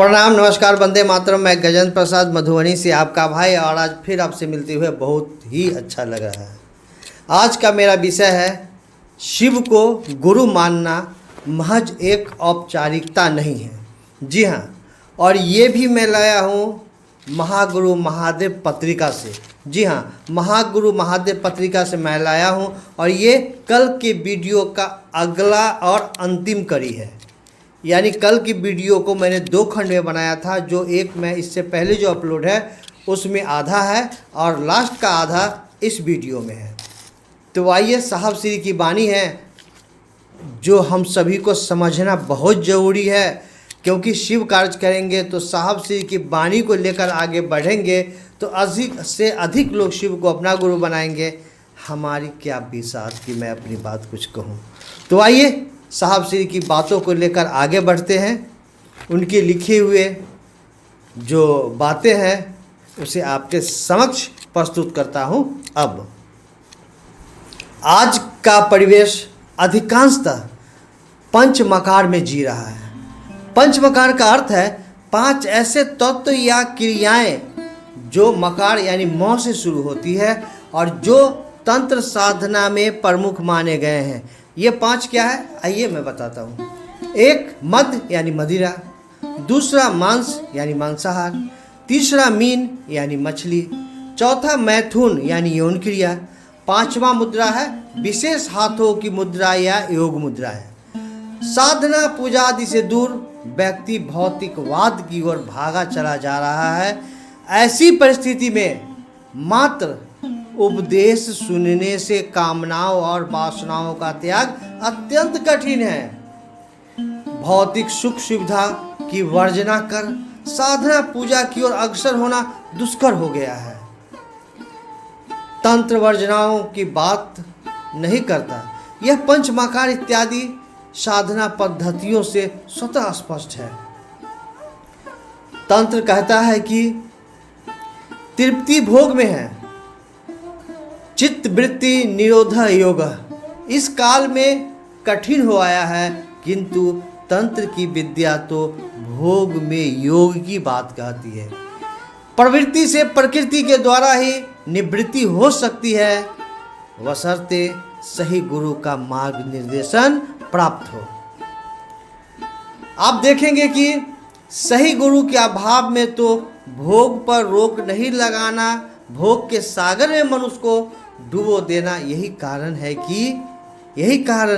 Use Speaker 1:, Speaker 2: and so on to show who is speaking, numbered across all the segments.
Speaker 1: प्रणाम, नमस्कार, वंदे मातरम। मैं गजेंद्र प्रसाद मधुबनी से आपका भाई, और आज फिर आपसे मिलते हुए बहुत ही अच्छा लग रहा है। आज का मेरा विषय है शिव को गुरु मानना महज एक औपचारिकता नहीं है। जी हाँ, और ये भी मैं लाया हूँ महागुरु महादेव पत्रिका से। जी हाँ, महागुरु महादेव पत्रिका से मैं लाया हूँ, और ये कल के वीडियो का अगला और अंतिम कड़ी है। यानी कल की वीडियो को मैंने 2 खंड में बनाया था, जो एक मैं इससे पहले जो अपलोड है उसमें आधा है और लास्ट का आधा इस वीडियो में है। तो आइए, साहब श्री की वाणी है जो हम सभी को समझना बहुत ज़रूरी है, क्योंकि शिव कार्य करेंगे तो साहब श्री की वाणी को लेकर आगे बढ़ेंगे तो अधिक से अधिक लोग शिव को अपना गुरु बनाएंगे। हमारी क्या बिसात कि मैं अपनी बात कुछ कहूँ। तो आइए, साहब श्री की बातों को लेकर आगे बढ़ते हैं। उनके लिखे हुए जो बातें हैं उसे आपके समक्ष प्रस्तुत करता हूँ। अब आज का परिवेश अधिकांशतः पंचमकार में जी रहा है। पंचमकार का अर्थ है 5 ऐसे तत्व या क्रियाएं जो मकार यानी मौ से शुरू होती है और जो तंत्र साधना में प्रमुख माने गए हैं। ये 5 क्या है, आइए मैं बताता हूँ। 1 मद यानी मदिरा, दूसरा मांस यानी मांसाहार, तीसरा मीन यानी मछली, चौथा मैथुन यानी यौन क्रिया, 5वां मुद्रा है विशेष हाथों की मुद्रा या योग मुद्रा है। साधना पूजा आदि से दूर व्यक्ति भौतिकवाद की ओर भागा चला जा रहा है। ऐसी परिस्थिति में मात्र उपदेश सुनने से कामनाओं और वासनाओं का त्याग अत्यंत कठिन है। भौतिक सुख सुविधा की वर्जना कर साधना पूजा की ओर अग्रसर होना दुष्कर हो गया है। तंत्र वर्जनाओं की बात नहीं करता, यह पंचमकार इत्यादि साधना पद्धतियों से स्वतः स्पष्ट है। तंत्र कहता है कि तृप्ति भोग में है, चित्त वृत्ति निरोध योग इस काल में कठिन हो आया है, किंतु तंत्र की विद्या तो भोग में योग की बात कहती है। प्रवृत्ति से प्रकृति के द्वारा ही निवृत्ति हो सकती है, बशर्ते सही गुरु का मार्ग निर्देशन प्राप्त हो। आप देखेंगे कि सही गुरु के अभाव में तो भोग पर रोक नहीं लगाना, भोग के सागर में मनुष्य को डुबो देना। यही कारण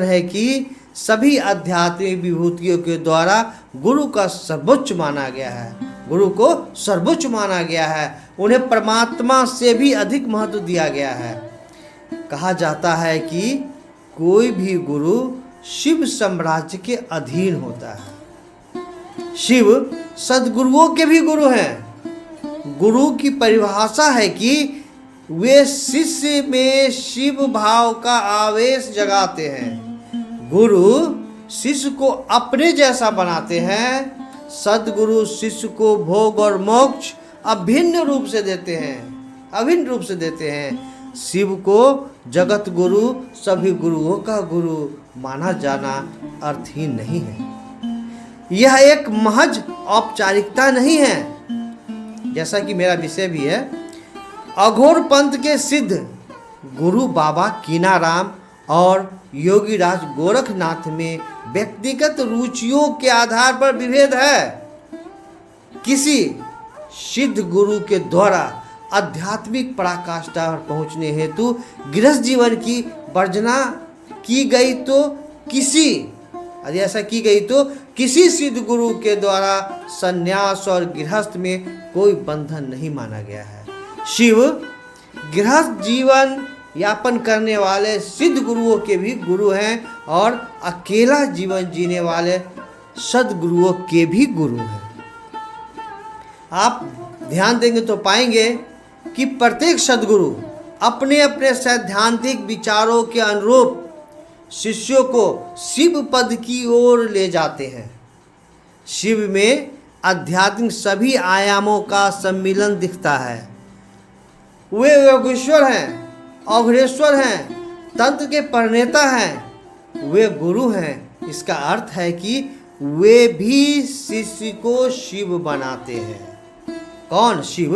Speaker 1: है कि सभी आध्यात्मिक विभूतियों के द्वारा गुरु का सर्वोच्च माना गया है। गुरु को सर्वोच्च माना गया है, उन्हें परमात्मा से भी अधिक महत्व दिया गया है। कहा जाता है कि कोई भी गुरु शिव साम्राज्य के अधीन होता है। शिव सद्गुरुओं के भी गुरु हैं। गुरु की परिभाषा है कि वे शिष्य में शिव भाव का आवेश जगाते हैं। गुरु शिष्य को अपने जैसा बनाते हैं। सद्गुरु शिष्य को भोग और मोक्ष अभिन्न रूप से देते हैं। शिव को जगत गुरु, सभी गुरुओं का गुरु माना जाना अर्थहीन नहीं है। यह एक महज औपचारिकता नहीं है, जैसा कि मेरा विषय भी है। अघोर पंथ के सिद्ध गुरु बाबा कीनाराम और योगीराज गोरखनाथ में व्यक्तिगत रुचियों के आधार पर विभेद है। किसी सिद्ध गुरु के द्वारा आध्यात्मिक पराकाष्ठा पर पहुँचने हेतु गृहस्थ जीवन की वर्जना की गई तो किसी सिद्ध गुरु के द्वारा संन्यास और गृहस्थ में कोई बंधन नहीं माना गया है। शिव गृहस्थ जीवन यापन करने वाले सिद्ध गुरुओं के भी गुरु हैं और अकेला जीवन जीने वाले सद्गुरुओं के भी गुरु हैं। आप ध्यान देंगे तो पाएंगे कि प्रत्येक सद्गुरु अपने अपने सैद्धांतिक विचारों के अनुरूप शिष्यों को शिव पद की ओर ले जाते हैं। शिव में आध्यात्मिक सभी आयामों का सम्मिलन दिखता है। वे योगेश्वर हैं, अघोरेश्वर हैं, तंत्र के प्रणेता हैं, वे गुरु हैं। इसका अर्थ है कि वे भी शिष्य को शिव बनाते हैं। कौन? शिव।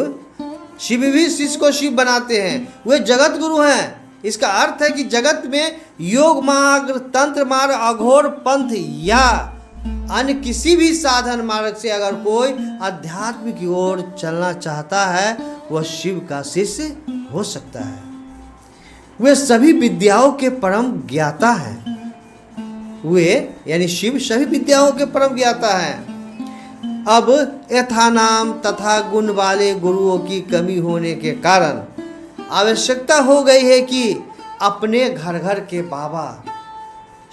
Speaker 1: शिव भी शिष्य को शिव बनाते हैं। वे जगत गुरु हैं। इसका अर्थ है कि जगत में योग मार्ग, तंत्र मार्ग, अघोर पंथ या अन्य किसी भी साधन मार्ग से अगर कोई अध्यात्म की ओर चलना चाहता है वह शिव का शिष्य हो सकता है। वे सभी विद्याओं के परम ज्ञाता हैं। वे यानी शिव सभी विद्याओं के परम ज्ञाता हैं। अब यथानाम तथा गुण वाले गुरुओं की कमी होने के कारण आवश्यकता हो गई है कि अपने घर घर के बाबा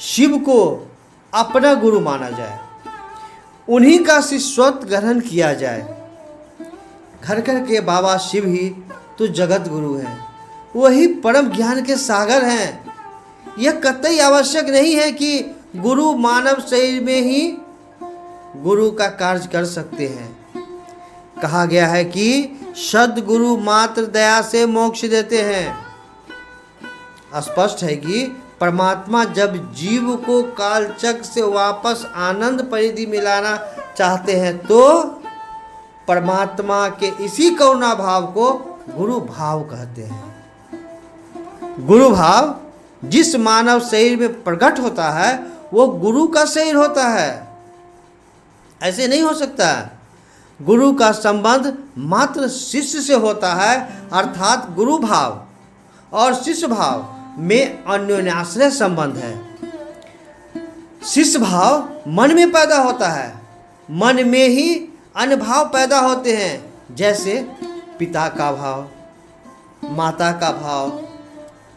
Speaker 1: शिव को अपना गुरु माना जाए, उन्हीं का शिष्यत्व ग्रहण किया जाए। घर घर के बाबा शिव ही तो जगत गुरु हैं, वही परम ज्ञान के सागर हैं। यह कतई आवश्यक नहीं है कि गुरु मानव शरीर में ही गुरु का कार्य कर सकते हैं। कहा गया है कि सद्गुरु मात्र दया से मोक्ष देते हैं। स्पष्ट है कि परमात्मा जब जीव को कालचक्र से वापस आनंद परिधि मिलाना चाहते हैं तो परमात्मा के इसी करुणा भाव को गुरु भाव कहते हैं। गुरु भाव जिस मानव शरीर में प्रकट होता है वो गुरु का शरीर होता है, ऐसे नहीं हो सकता। गुरु का संबंध मात्र शिष्य से होता है, अर्थात गुरु भाव और शिष्य भाव में अन्योन्याश्रय संबंध है। शिष्य भाव मन में पैदा होता है, मन में ही अन्य भाव पैदा होते हैं, जैसे पिता का भाव, माता का भाव,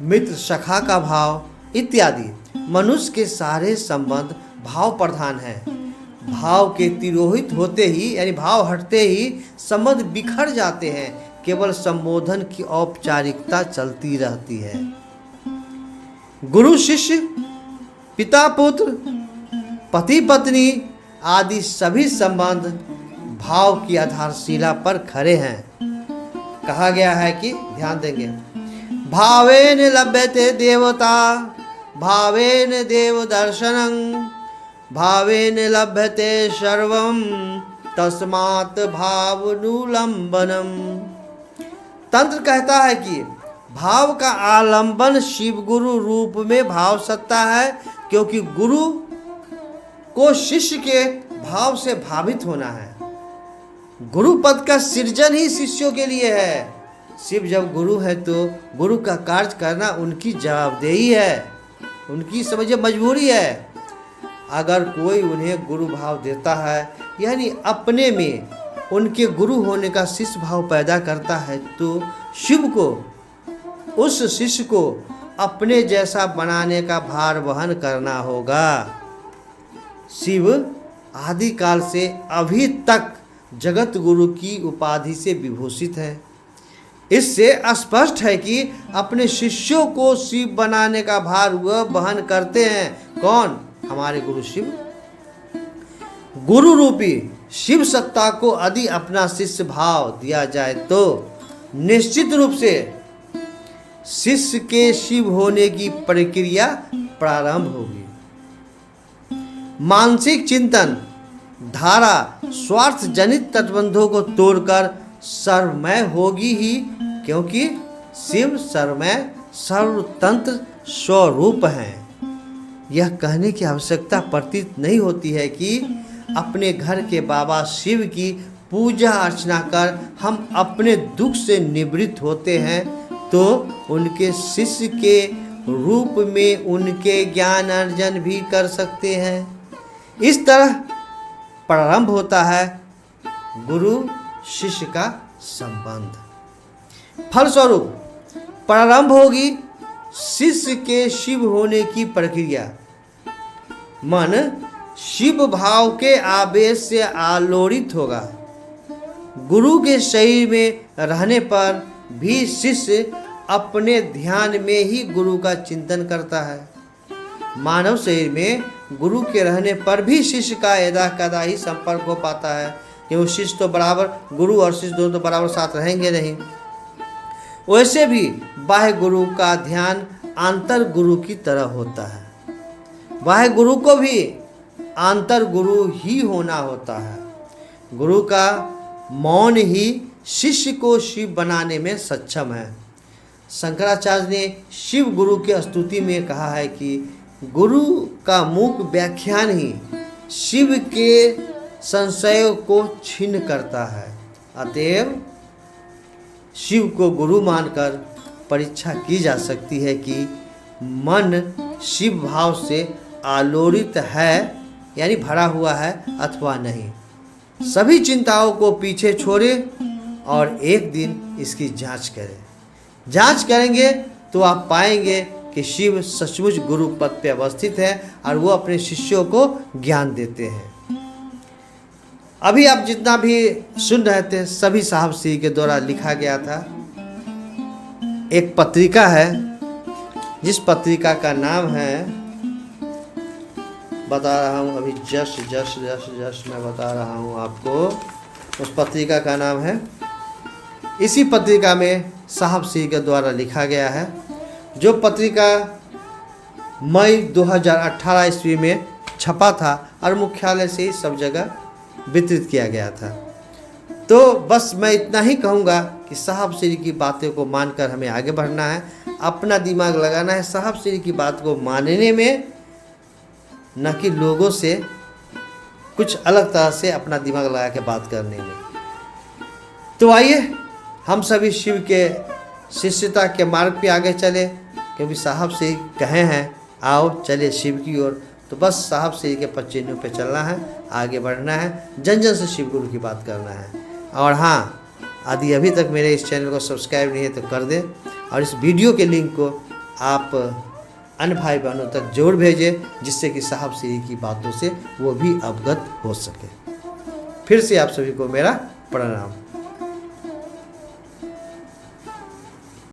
Speaker 1: मित्र सखा का भाव इत्यादि। मनुष्य के सारे संबंध भाव प्रधान हैं। भाव के तिरोहित होते ही यानी भाव हटते ही संबंध बिखर जाते हैं, केवल संबोधन की औपचारिकता चलती रहती है। गुरु शिष्य, पिता पुत्र, पति पत्नी आदि सभी संबंध भाव की आधारशिला पर खड़े हैं। कहा गया है कि ध्यान देंगे, भावेन लभ्यते देवता भावेन देव दर्शनं भावेन लभ्यते सर्वं तस्मात् भावनुलंबनम। तंत्र कहता है कि भाव का आलंबन शिव गुरु रूप में भाव सत्ता है, क्योंकि गुरु को शिष्य के भाव से भावित होना है। गुरु पद का सृजन ही शिष्यों के लिए है। शिव जब गुरु है तो गुरु का कार्य करना उनकी जवाबदेही है, उनकी समझिए मजबूरी है। अगर कोई उन्हें गुरु भाव देता है यानी अपने में उनके गुरु होने का शिष्य भाव पैदा करता है तो शिव को उस शिष्य को अपने जैसा बनाने का भार वहन करना होगा। शिव आदिकाल से अभी तक जगत गुरु की उपाधि से विभूषित है। इससे स्पष्ट है कि अपने शिष्यों को शिव बनाने का भार वह वहन करते हैं। कौन? हमारे गुरु शिव। गुरु रूपी शिव सत्ता को यदि अपना शिष्य भाव दिया जाए तो निश्चित रूप से शिष्य के शिव होने की प्रक्रिया प्रारंभ होगी। मानसिक चिंतन धारा स्वार्थ जनित तटबंधों को तोड़कर सर्वमय होगी ही, क्योंकि शिव सर्वमय सर्वतंत्र स्वरूप हैं। यह कहने की आवश्यकता प्रतीत नहीं होती है कि अपने घर के बाबा शिव की पूजा अर्चना कर हम अपने दुख से निवृत्त होते हैं तो उनके शिष्य के रूप में उनके ज्ञान अर्जन भी कर सकते हैं। इस तरह प्रारंभ होता है गुरु शिष्य का संबंध। फलस्वरूप प्रारंभ होगी शिष्य के शिव होने की प्रक्रिया। मन शिव भाव के आवेश से आलोड़ित होगा। गुरु के शरीर में रहने पर भी शिष्य अपने ध्यान में ही गुरु का चिंतन करता है। मानव शरीर में गुरु के रहने पर भी शिष्य का यदा कदा ही संपर्क हो पाता है, क्योंकि शिष्य तो बराबर गुरु और शिष्य दोनों तो बराबर साथ रहेंगे नहीं। वैसे भी बाह्य गुरु का ध्यान आंतर गुरु की तरह होता है। बाह्य गुरु को भी आंतर गुरु ही होना होता है। गुरु का मौन ही शिष्य को शिव बनाने में सक्षम है। शंकराचार्य ने शिव गुरु की स्तुति में कहा है कि गुरु का मुख व्याख्यान ही शिव के संशयों को छीन करता है। अतएव शिव को गुरु मानकर परीक्षा की जा सकती है कि मन शिव भाव से आलोड़ित है यानी भरा हुआ है अथवा नहीं। सभी चिंताओं को पीछे छोड़े और एक दिन इसकी जांच करें। जांच करेंगे तो आप पाएंगे कि शिव सचमुच गुरु पद पे अवस्थित है और वो अपने शिष्यों को ज्ञान देते हैं। अभी आप जितना भी सुन रहे थे सभी साहब श्री के द्वारा लिखा गया था। एक पत्रिका है जिस पत्रिका का नाम है, बता रहा हूँ अभी जस्ट मैं बता रहा हूँ आपको। उस पत्रिका का नाम है, इसी पत्रिका में साहब श्री के द्वारा लिखा गया है, जो पत्रिका मई 2018 ईस्वी में छपा था और मुख्यालय से ही सब जगह वितरित किया गया था। तो बस मैं इतना ही कहूँगा कि साहब श्री की बातों को मानकर हमें आगे बढ़ना है, अपना दिमाग लगाना है साहब श्री की बात को मानने में, न कि लोगों से कुछ अलग तरह से अपना दिमाग लगा के बात करने में। तो आइए हम सभी शिव के शिष्यता के मार्ग पे आगे चले, क्योंकि साहब श्री कहे हैं आओ चले शिव की ओर। तो बस साहब श्री के पच्चीनों पे चलना है, आगे बढ़ना है, जन जन से शिव गुरु की बात करना है। और हाँ, यदि अभी तक मेरे इस चैनल को सब्सक्राइब नहीं है तो कर दें और इस वीडियो के लिंक को आप अन्य भाई बहनों तक जरूर भेजें, जिससे कि साहब श्री की बातों से वो भी अवगत हो सके। फिर से आप सभी को मेरा प्रणाम।